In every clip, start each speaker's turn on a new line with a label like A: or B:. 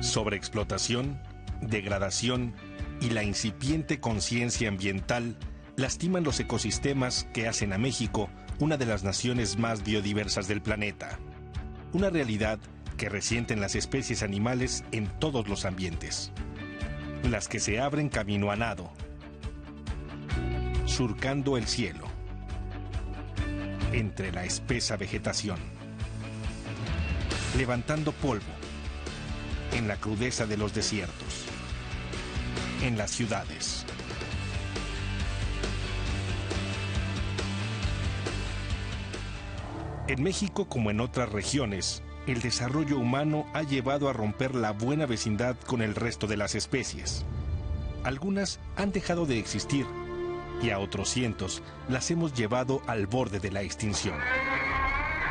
A: Sobreexplotación, degradación y la incipiente conciencia ambiental lastiman los ecosistemas que hacen a México una de las naciones más biodiversas del planeta. Una realidad que resienten las especies animales en todos los ambientes. Las que se abren camino a nado, surcando el cielo, entre la espesa vegetación, levantando polvo, en la crudeza de los desiertos, en las ciudades. En México, como en otras regiones, el desarrollo humano ha llevado a romper la buena vecindad con el resto de las especies. Algunas han dejado de existir y a otros cientos las hemos llevado al borde de la extinción.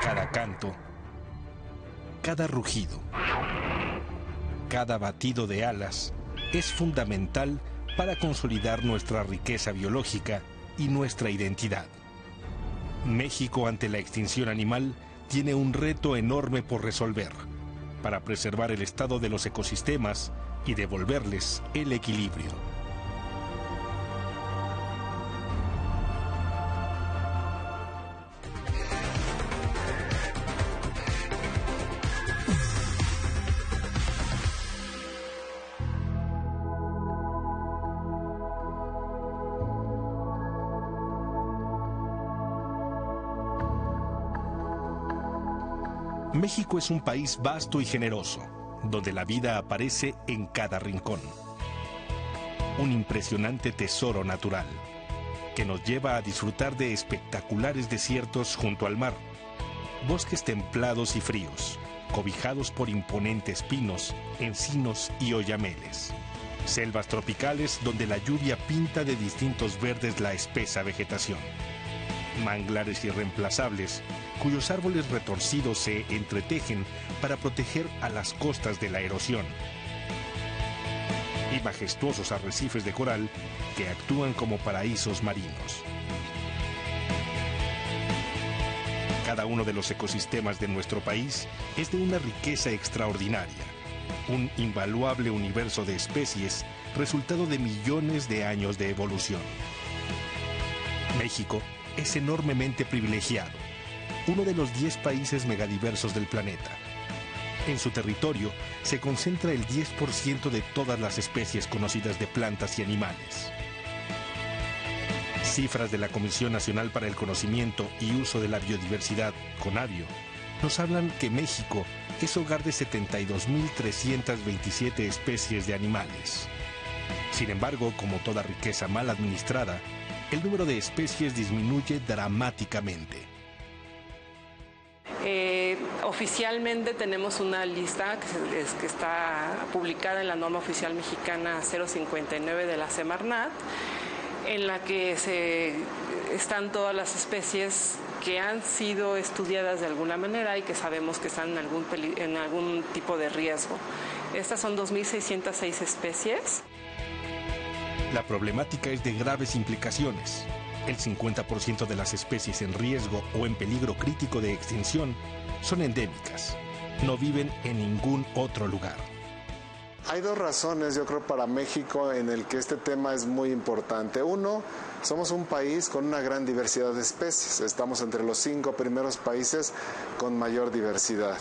A: Cada canto, cada rugido, cada batido de alas es fundamental para consolidar nuestra riqueza biológica y nuestra identidad. México ante la extinción animal tiene un reto enorme por resolver para preservar el estado de los ecosistemas y devolverles el equilibrio. México es un país vasto y generoso, donde la vida aparece en cada rincón. Un impresionante tesoro natural, que nos lleva a disfrutar de espectaculares desiertos junto al mar, bosques templados y fríos, cobijados por imponentes pinos, encinos y oyameles, selvas tropicales donde la lluvia pinta de distintos verdes la espesa vegetación, manglares irreemplazables, cuyos árboles retorcidos se entretejen para proteger a las costas de la erosión, y majestuosos arrecifes de coral que actúan como paraísos marinos. Cada uno de los ecosistemas de nuestro país es de una riqueza extraordinaria, un invaluable universo de especies resultado de millones de años de evolución. México es enormemente privilegiado, uno de los 10 países megadiversos del planeta. En su territorio se concentra el 10% de todas las especies conocidas de plantas y animales. Cifras de la Comisión Nacional para el Conocimiento y Uso de la Biodiversidad, CONABIO, nos hablan que México es hogar de 72.327 especies de animales. Sin embargo, como toda riqueza mal administrada, el número de especies disminuye dramáticamente.
B: Oficialmente tenemos una lista que está publicada en la norma oficial mexicana 059 de la Semarnat, en la que están todas las especies que han sido estudiadas de alguna manera y que sabemos que están en algún tipo de riesgo. Estas son 2.606 especies.
A: La problemática es de graves implicaciones. El 50% de las especies en riesgo o en peligro crítico de extinción son endémicas. No viven en ningún otro lugar.
C: Hay dos razones, yo creo, para México en el que este tema es muy importante. Uno, somos un país con una gran diversidad de especies. Estamos entre los 5 primeros países con mayor diversidad.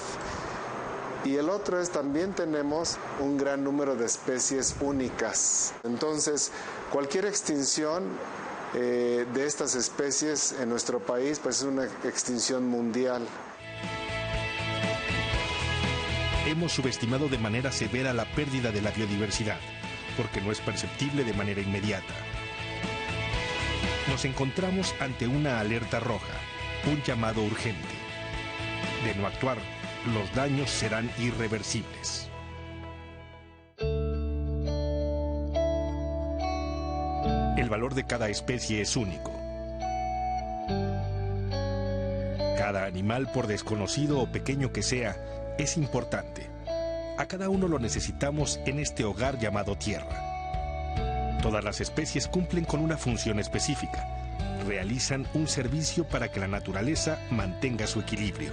C: Y el otro es también tenemos un gran número de especies únicas. Entonces, cualquier extinción de estas especies en nuestro país pues es una extinción mundial.
A: Hemos subestimado de manera severa la pérdida de la biodiversidad, porque no es perceptible de manera inmediata. Nos encontramos ante una alerta roja, un llamado urgente. De no actuar, los daños serán irreversibles. El valor de cada especie es único. Cada animal, por desconocido o pequeño que sea, es importante. A cada uno lo necesitamos en este hogar llamado Tierra. Todas las especies cumplen con una función específica. Realizan un servicio para que la naturaleza mantenga su equilibrio.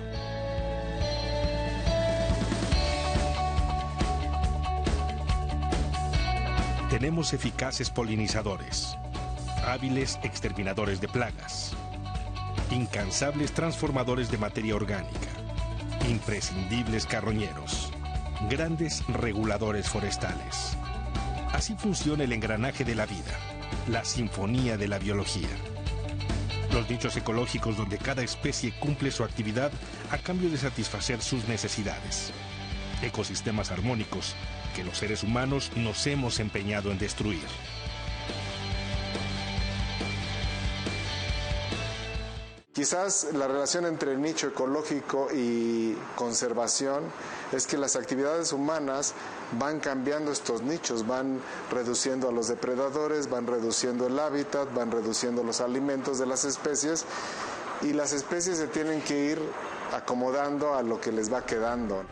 A: Tenemos eficaces polinizadores, hábiles exterminadores de plagas, incansables transformadores de materia orgánica, imprescindibles carroñeros, grandes reguladores forestales. Así funciona el engranaje de la vida, la sinfonía de la biología. Los nichos ecológicos donde cada especie cumple su actividad a cambio de satisfacer sus necesidades. Ecosistemas armónicos que los seres humanos nos hemos empeñado en destruir.
C: Quizás la relación entre nicho ecológico y conservación es que las actividades humanas van cambiando estos nichos, van reduciendo a los depredadores, van reduciendo el hábitat, van reduciendo los alimentos de las especies y las especies se tienen que ir acomodando a lo que les va quedando.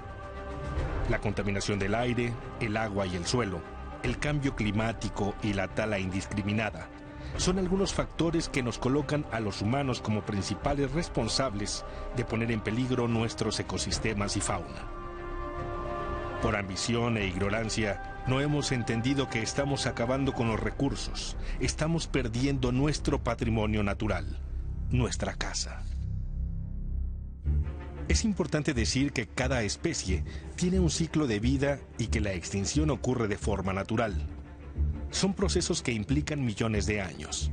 A: La contaminación del aire, el agua y el suelo, el cambio climático y la tala indiscriminada son algunos factores que nos colocan a los humanos como principales responsables de poner en peligro nuestros ecosistemas y fauna. Por ambición e ignorancia, no hemos entendido que estamos acabando con los recursos, estamos perdiendo nuestro patrimonio natural, nuestra casa. Es importante decir que cada especie tiene un ciclo de vida y que la extinción ocurre de forma natural. Son procesos que implican millones de años.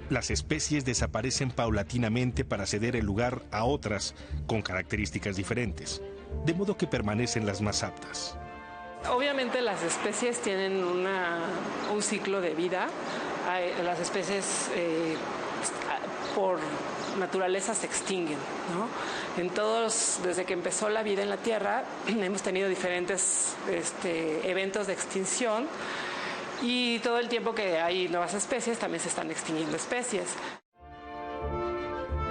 A: Las especies desaparecen paulatinamente para ceder el lugar a otras con características diferentes, de modo que permanecen las más aptas.
B: Obviamente las especies tienen un ciclo de vida. Las especies por naturaleza se extinguen, ¿no? Desde que empezó la vida en la Tierra, hemos tenido diferentes eventos de extinción. Y todo el tiempo que hay nuevas especies, también se están extinguiendo especies.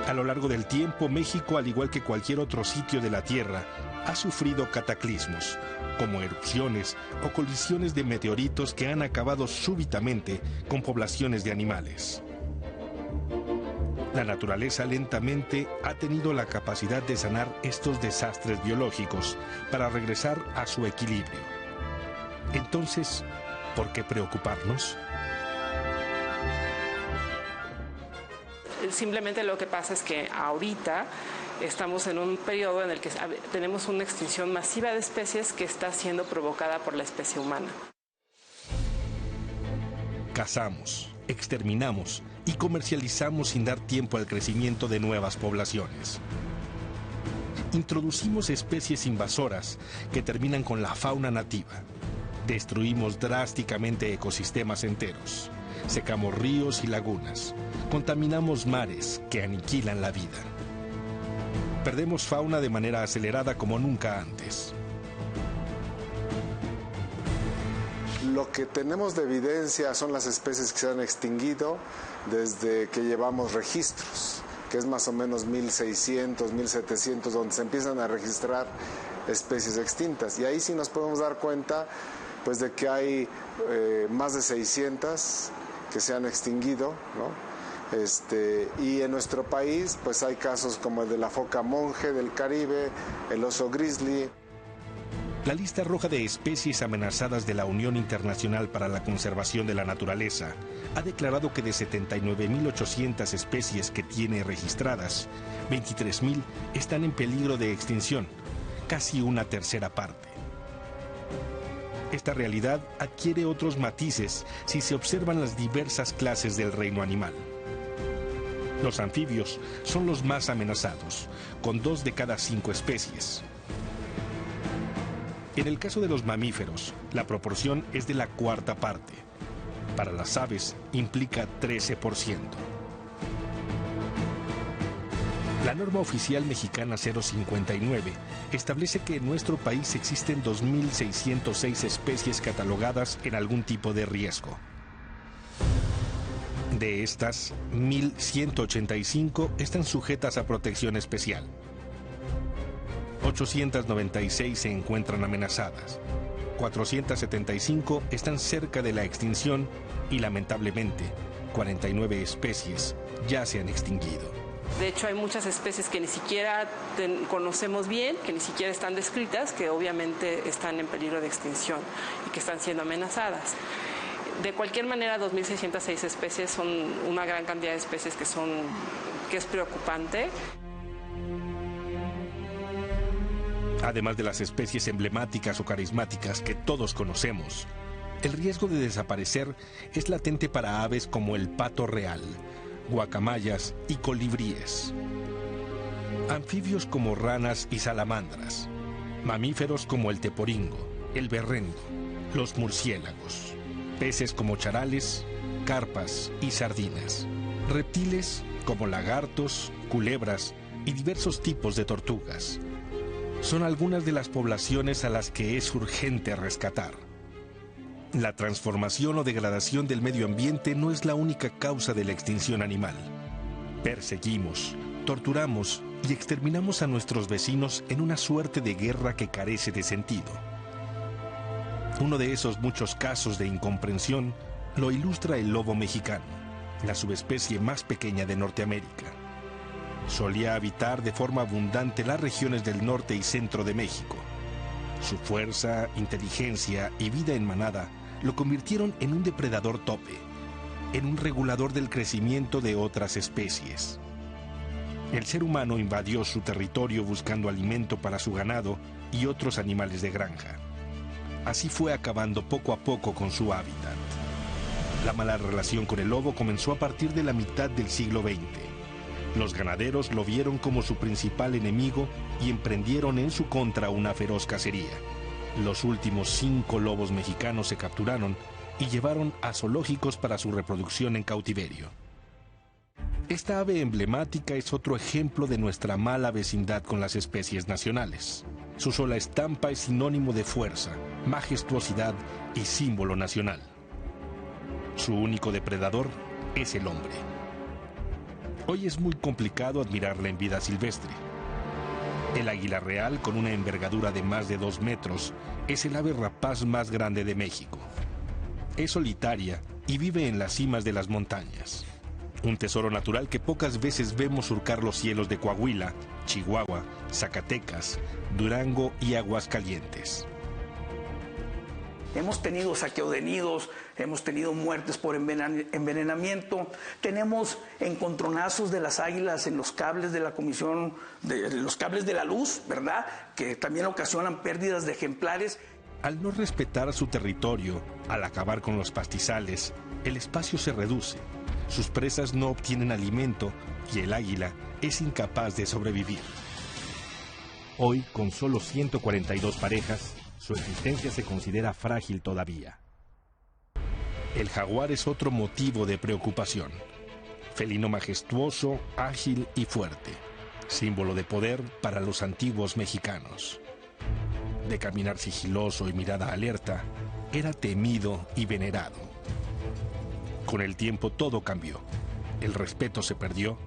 A: A lo largo del tiempo, México, al igual que cualquier otro sitio de la Tierra, ha sufrido cataclismos, como erupciones o colisiones de meteoritos que han acabado súbitamente con poblaciones de animales. La naturaleza lentamente ha tenido la capacidad de sanar estos desastres biológicos para regresar a su equilibrio. Entonces, ¿por qué preocuparnos?
B: Simplemente lo que pasa es que ahorita estamos en un periodo en el que tenemos una extinción masiva de especies que está siendo provocada por la especie humana.
A: Cazamos, exterminamos y comercializamos sin dar tiempo al crecimiento de nuevas poblaciones. Introducimos especies invasoras que terminan con la fauna nativa. Destruimos drásticamente ecosistemas enteros, secamos ríos y lagunas, contaminamos mares que aniquilan la vida. Perdemos fauna de manera acelerada como nunca antes.
C: Lo que tenemos de evidencia son las especies que se han extinguido desde que llevamos registros, que es más o menos 1600, 1700, donde se empiezan a registrar especies extintas. Y ahí sí nos podemos dar cuenta pues de que hay más de 600 que se han extinguido, ¿no? Y en nuestro país pues hay casos como el de la foca monje del Caribe, el oso grizzly.
A: La lista roja de especies amenazadas de la Unión Internacional para la Conservación de la Naturaleza ha declarado que de 79.800 especies que tiene registradas, 23.000 están en peligro de extinción, casi una tercera parte. Esta realidad adquiere otros matices si se observan las diversas clases del reino animal. Los anfibios son los más amenazados, con 2 de cada 5 especies. En el caso de los mamíferos, la proporción es de la cuarta parte. Para las aves implica 13%. La norma oficial mexicana 059 establece que en nuestro país existen 2.606 especies catalogadas en algún tipo de riesgo. De estas, 1.185 están sujetas a protección especial. 896 se encuentran amenazadas. 475 están cerca de la extinción y, lamentablemente, 49 especies ya se han extinguido.
B: De hecho, hay muchas especies que ni siquiera conocemos bien, que ni siquiera están descritas, que obviamente están en peligro de extinción y que están siendo amenazadas. De cualquier manera, 2.606 especies son una gran cantidad de especies que es preocupante.
A: Además de las especies emblemáticas o carismáticas que todos conocemos, el riesgo de desaparecer es latente para aves como el pato real, guacamayas y colibríes. Anfibios como ranas y salamandras, mamíferos como el teporingo, el berrendo, los murciélagos, peces como charales, carpas y sardinas, reptiles como lagartos, culebras y diversos tipos de tortugas. Son algunas de las poblaciones a las que es urgente rescatar. La transformación o degradación del medio ambiente no es la única causa de la extinción animal. Perseguimos, torturamos y exterminamos a nuestros vecinos en una suerte de guerra que carece de sentido. Uno de esos muchos casos de incomprensión lo ilustra el lobo mexicano, la subespecie más pequeña de Norteamérica. Solía habitar de forma abundante las regiones del norte y centro de México. Su fuerza, inteligencia y vida en manada lo convirtieron en un depredador tope, en un regulador del crecimiento de otras especies. El ser humano invadió su territorio buscando alimento para su ganado y otros animales de granja. Así fue acabando poco a poco con su hábitat. La mala relación con el lobo comenzó a partir de la mitad del siglo XX. Los ganaderos lo vieron como su principal enemigo y emprendieron en su contra una feroz cacería. Los últimos 5 lobos mexicanos se capturaron y llevaron a zoológicos para su reproducción en cautiverio. Esta ave emblemática es otro ejemplo de nuestra mala vecindad con las especies nacionales. Su sola estampa es sinónimo de fuerza, majestuosidad y símbolo nacional. Su único depredador es el hombre. Hoy es muy complicado admirarla en vida silvestre. El águila real, con una envergadura de más de 2 metros, es el ave rapaz más grande de México. Es solitaria y vive en las cimas de las montañas. Un tesoro natural que pocas veces vemos surcar los cielos de Coahuila, Chihuahua, Zacatecas, Durango y Aguascalientes.
D: Hemos tenido saqueo de nidos, hemos tenido muertes por envenenamiento, tenemos encontronazos de las águilas en los cables de la comisión, los cables de la luz, ¿verdad? Que también ocasionan pérdidas de ejemplares.
A: Al no respetar su territorio, al acabar con los pastizales, el espacio se reduce, sus presas no obtienen alimento y el águila es incapaz de sobrevivir. Hoy, con solo 142 parejas, su existencia se considera frágil todavía. El jaguar es otro motivo de preocupación. Felino majestuoso, ágil y fuerte, símbolo de poder para los antiguos mexicanos. De caminar sigiloso y mirada alerta, era temido y venerado. Con el tiempo todo cambió. El respeto se perdió.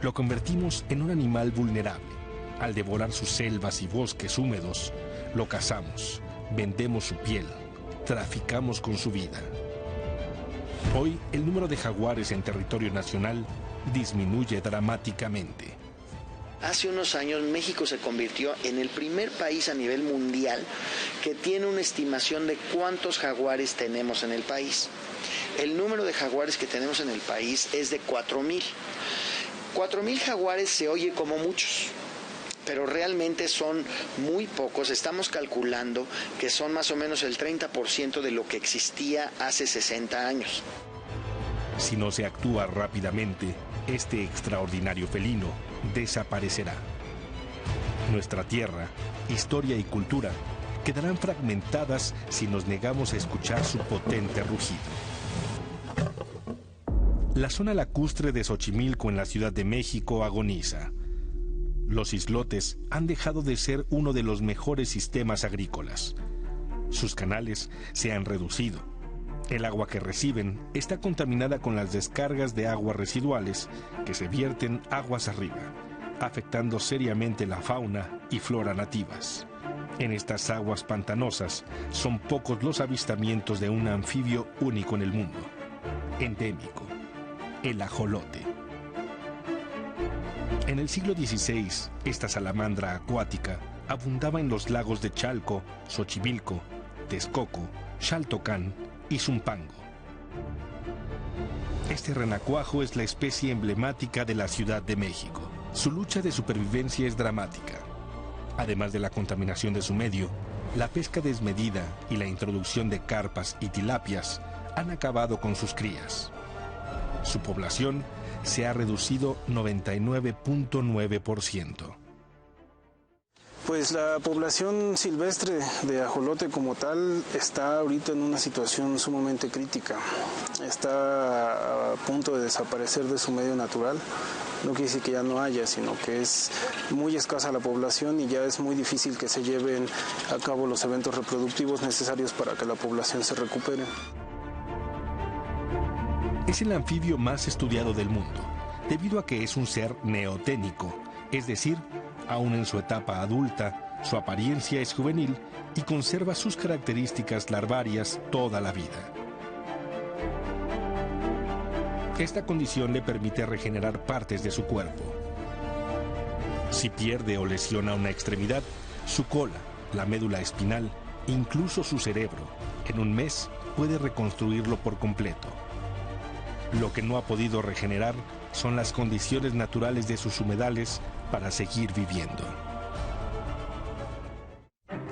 A: Lo convertimos en un animal vulnerable. Al devorar sus selvas y bosques húmedos, lo cazamos, vendemos su piel, traficamos con su vida. Hoy, el número de jaguares en territorio nacional disminuye dramáticamente.
E: Hace unos años México se convirtió en el primer país a nivel mundial que tiene una estimación de cuántos jaguares tenemos en el país. El número de jaguares que tenemos en el país es de 4,000. 4,000 jaguares se oye como muchos, pero realmente son muy pocos. Estamos calculando que son más o menos el 30% de lo que existía hace 60 años.
A: Si no se actúa rápidamente, este extraordinario felino desaparecerá. Nuestra tierra, historia y cultura quedarán fragmentadas si nos negamos a escuchar su potente rugido. La zona lacustre de Xochimilco en la Ciudad de México agoniza. Los islotes han dejado de ser uno de los mejores sistemas agrícolas. Sus canales se han reducido. El agua que reciben está contaminada con las descargas de aguas residuales que se vierten aguas arriba, afectando seriamente la fauna y flora nativas. En estas aguas pantanosas son pocos los avistamientos de un anfibio único en el mundo, endémico, el ajolote. En el siglo XVI, esta salamandra acuática abundaba en los lagos de Chalco, Xochimilco, Texcoco, Xaltocán y Zumpango. Este renacuajo es la especie emblemática de la Ciudad de México. Su lucha de supervivencia es dramática. Además de la contaminación de su medio, la pesca desmedida y la introducción de carpas y tilapias han acabado con sus crías. Su población se ha reducido 99.9%.
F: Pues la población silvestre de ajolote como tal está ahorita en una situación sumamente crítica. Está a punto de desaparecer de su medio natural. No quiere decir que ya no haya, sino que es muy escasa la población y ya es muy difícil que se lleven a cabo los eventos reproductivos necesarios para que la población se recupere.
A: Es el anfibio más estudiado del mundo, debido a que es un ser neoténico, es decir, aún en su etapa adulta, su apariencia es juvenil y conserva sus características larvarias toda la vida. Esta condición le permite regenerar partes de su cuerpo. Si pierde o lesiona una extremidad, su cola, la médula espinal, incluso su cerebro, en un mes puede reconstruirlo por completo. Lo que no ha podido regenerar son las condiciones naturales de sus humedales para seguir viviendo.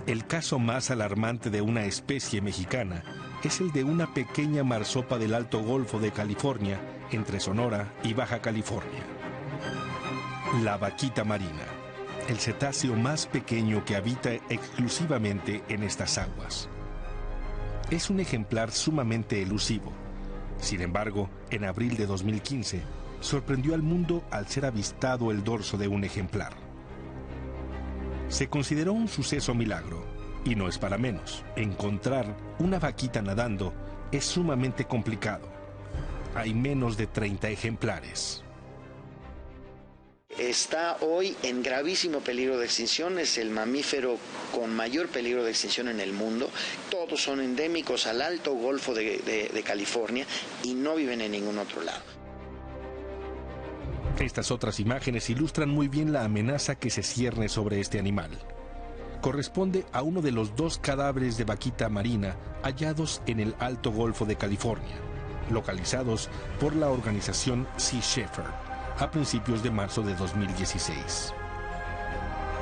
A: El caso más alarmante de una especie mexicana es el de una pequeña marsopa del Alto Golfo de California, entre Sonora y Baja California. La vaquita marina, el cetáceo más pequeño que habita exclusivamente en estas aguas. Es un ejemplar sumamente elusivo. Sin embargo, en abril de 2015, sorprendió al mundo al ser avistado el dorso de un ejemplar. Se consideró un suceso milagro, y no es para menos. Encontrar una vaquita nadando es sumamente complicado. Hay menos de 30 ejemplares.
E: Está hoy en gravísimo peligro de extinción, es el mamífero con mayor peligro de extinción en el mundo. Todos son endémicos al Alto Golfo de California y no viven en ningún otro lado.
A: Estas otras imágenes ilustran muy bien la amenaza que se cierne sobre este animal. Corresponde a uno de los 2 cadáveres de vaquita marina hallados en el Alto Golfo de California, localizados por la organización Sea Shepherd a principios de marzo de 2016.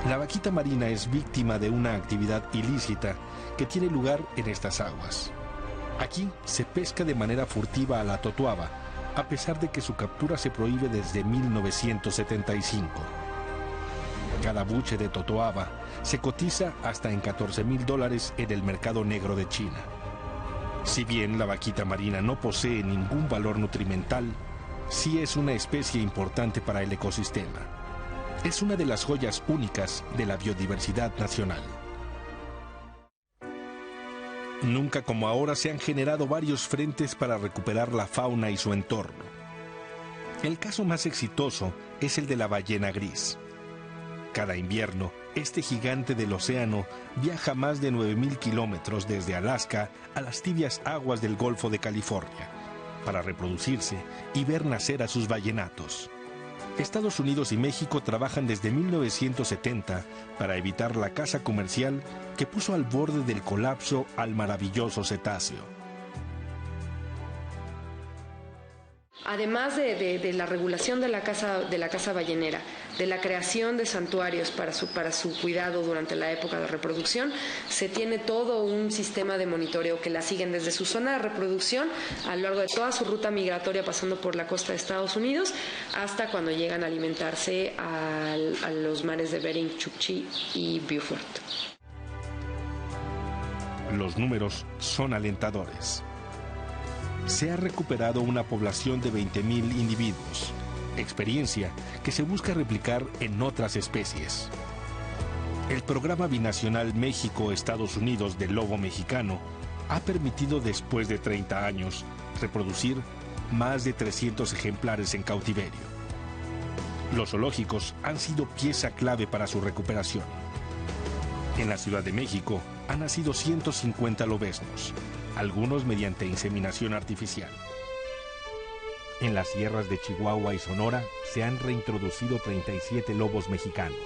A: La vaquita marina es víctima de una actividad ilícita que tiene lugar en estas aguas. Aquí se pesca de manera furtiva a la totoaba, a pesar de que su captura se prohíbe desde 1975. Cada buche de totoaba se cotiza hasta en $14,000 en el mercado negro de China. Si bien la vaquita marina no posee ningún valor nutrimental, sí es una especie importante para el ecosistema. Es una de las joyas únicas de la biodiversidad nacional. Nunca como ahora se han generado varios frentes para recuperar la fauna y su entorno. El caso más exitoso es el de la ballena gris. Cada invierno, este gigante del océano viaja más de 9,000 kilómetros desde Alaska a las tibias aguas del Golfo de California para reproducirse y ver nacer a sus ballenatos. Estados Unidos y México trabajan desde 1970 para evitar la caza comercial que puso al borde del colapso al maravilloso cetáceo.
G: Además de la regulación de la caza ballenera, de la creación de santuarios para su cuidado durante la época de reproducción, se tiene todo un sistema de monitoreo que la siguen desde su zona de reproducción a lo largo de toda su ruta migratoria pasando por la costa de Estados Unidos hasta cuando llegan a alimentarse a los mares de Bering, Chukchi y Beaufort.
A: Los números son alentadores. Se ha recuperado una población de 20,000 individuos, experiencia que se busca replicar en otras especies. El programa binacional México-Estados Unidos del lobo mexicano ha permitido después de 30 años reproducir más de 300 ejemplares en cautiverio. Los zoológicos han sido pieza clave para su recuperación. En la Ciudad de México han nacido 150 lobeznos, algunos mediante inseminación artificial. En las sierras de Chihuahua y Sonora se han reintroducido 37 lobos mexicanos.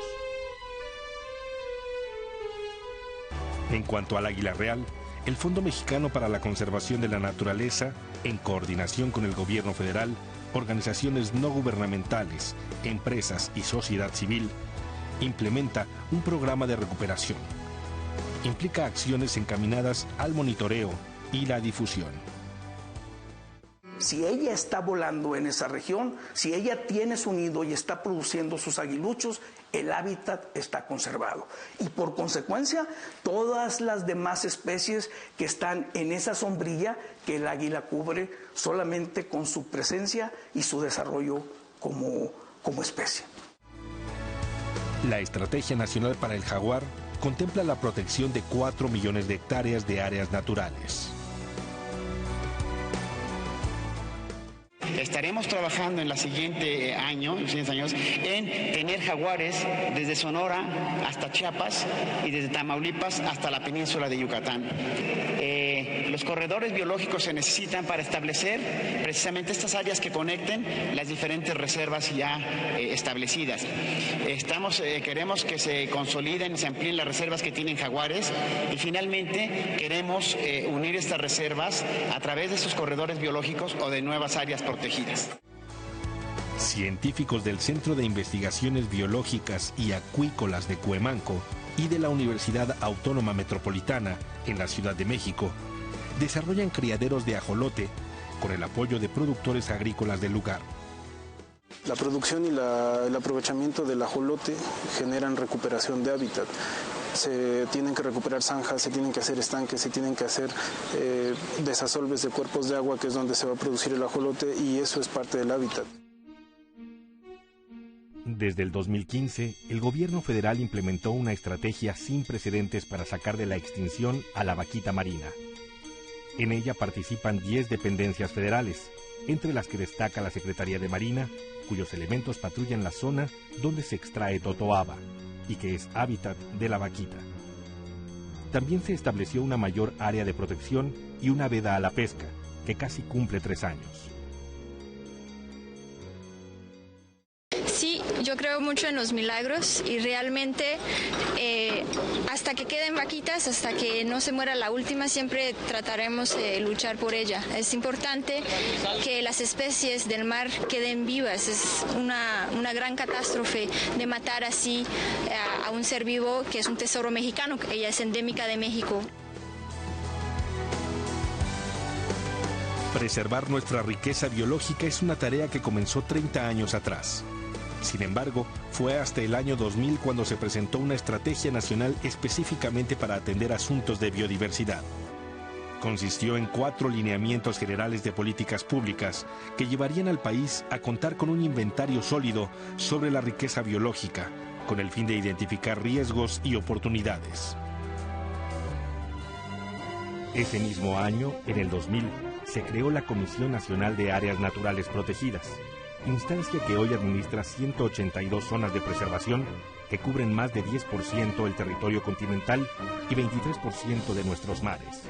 A: En cuanto al águila real, el Fondo Mexicano para la Conservación de la Naturaleza, en coordinación con el gobierno federal, organizaciones no gubernamentales, empresas y sociedad civil, implementa un programa de recuperación. Implica acciones encaminadas al monitoreo y la difusión.
D: Si ella está volando en esa región, si ella tiene su nido y está produciendo sus aguiluchos, el hábitat está conservado. Y por consecuencia, todas las demás especies que están en esa sombrilla que el águila cubre solamente con su presencia y su desarrollo como especie.
A: La Estrategia Nacional para el Jaguar contempla la protección de 4 millones de hectáreas de áreas naturales.
H: Estaremos trabajando en los siguientes años, en tener jaguares desde Sonora hasta Chiapas y desde Tamaulipas hasta la península de Yucatán. Los corredores biológicos se necesitan para establecer precisamente estas áreas que conecten las diferentes reservas ya establecidas. Queremos que se consoliden y se amplíen las reservas que tienen jaguares y finalmente queremos unir estas reservas a través de esos corredores biológicos o de nuevas áreas protegidas.
A: Científicos del Centro de Investigaciones Biológicas y Acuícolas de Cuemanco y de la Universidad Autónoma Metropolitana en la Ciudad de México desarrollan criaderos de ajolote con el apoyo de productores agrícolas del lugar.
F: La producción y el aprovechamiento del ajolote generan recuperación de hábitat. Se tienen que recuperar zanjas, se tienen que hacer estanques, se tienen que hacer desasolves de cuerpos de agua, que es donde se va a producir el ajolote, y eso es parte del hábitat.
A: Desde el 2015, el gobierno federal implementó una estrategia sin precedentes para sacar de la extinción a la vaquita marina. En ella participan 10 dependencias federales, entre las que destaca la Secretaría de Marina, cuyos elementos patrullan la zona donde se extrae totoaba, y que es hábitat de la vaquita. También se estableció una mayor área de protección y una veda a la pesca, que casi cumple 3 años.
I: Sí, yo creo mucho en los milagros y realmente hasta que queden vaquitas, hasta que no se muera la última, siempre trataremos de luchar por ella. Es importante que las especies del mar queden vivas. Es una gran catástrofe de matar así a un ser vivo que es un tesoro mexicano, que ella es endémica de México.
A: Preservar nuestra riqueza biológica es una tarea que comenzó 30 años atrás. Sin embargo, fue hasta el año 2000 cuando se presentó una estrategia nacional específicamente para atender asuntos de biodiversidad. Consistió en 4 lineamientos generales de políticas públicas que llevarían al país a contar con un inventario sólido sobre la riqueza biológica, con el fin de identificar riesgos y oportunidades. Ese mismo año, en el 2000, se creó la Comisión Nacional de Áreas Naturales Protegidas, instancia que hoy administra 182 zonas de preservación que cubren más de 10% del territorio continental y 23% de nuestros mares.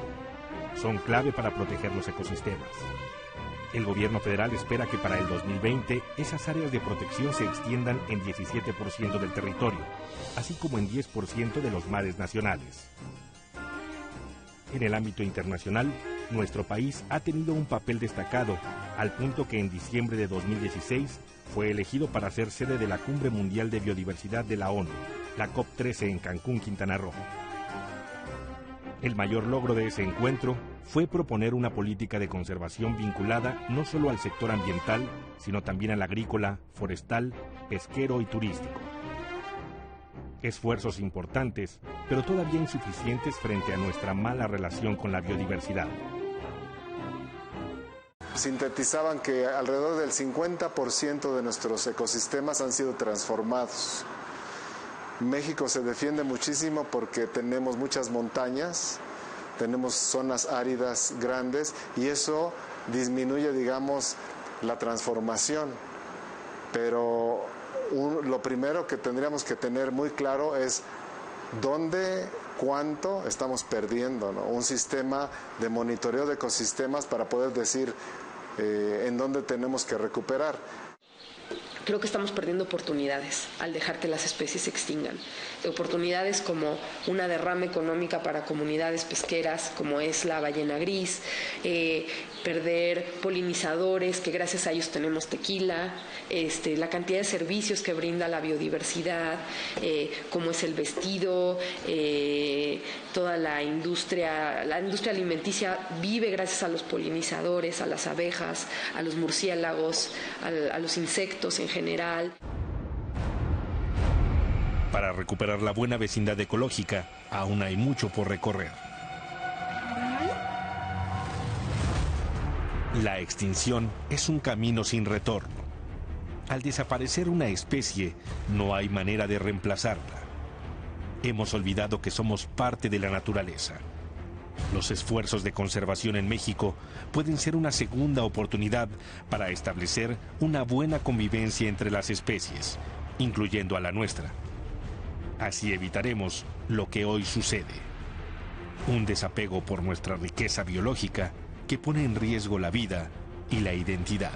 A: Son clave para proteger los ecosistemas. El gobierno federal espera que para el 2020 esas áreas de protección se extiendan en 17% del territorio, así como en 10% de los mares nacionales. En el ámbito internacional, nuestro país ha tenido un papel destacado, al punto que en diciembre de 2016 fue elegido para ser sede de la Cumbre Mundial de Biodiversidad de la ONU, la COP13 en Cancún, Quintana Roo. El mayor logro de ese encuentro fue proponer una política de conservación vinculada no solo al sector ambiental, sino también al agrícola, forestal, pesquero y turístico. Esfuerzos importantes, pero todavía insuficientes frente a nuestra mala relación con la biodiversidad.
C: Sintetizaban que alrededor del 50% de nuestros ecosistemas han sido transformados. México se defiende muchísimo porque tenemos muchas montañas, tenemos zonas áridas grandes y eso disminuye, digamos, la transformación. Pero lo primero que tendríamos que tener muy claro es dónde, cuánto estamos perdiendo, ¿no? Un sistema de monitoreo de ecosistemas para poder decir en dónde tenemos que recuperar.
G: creo que estamos perdiendo oportunidades al dejar que las especies se extingan. Oportunidades como una derrama económica para comunidades pesqueras, como es la ballena gris, perder polinizadores, que gracias a ellos tenemos tequila, la cantidad de servicios que brinda la biodiversidad, como es el vestido, toda la industria alimenticia vive gracias a los polinizadores, a las abejas, a los murciélagos, a los insectos en general.
A: Para recuperar la buena vecindad ecológica, aún hay mucho por recorrer. La extinción es un camino sin retorno. Al desaparecer una especie, no hay manera de reemplazarla. Hemos olvidado que somos parte de la naturaleza. Los esfuerzos de conservación en México pueden ser una segunda oportunidad para establecer una buena convivencia entre las especies, incluyendo a la nuestra. Así evitaremos lo que hoy sucede: un desapego por nuestra riqueza biológica que pone en riesgo la vida y la identidad.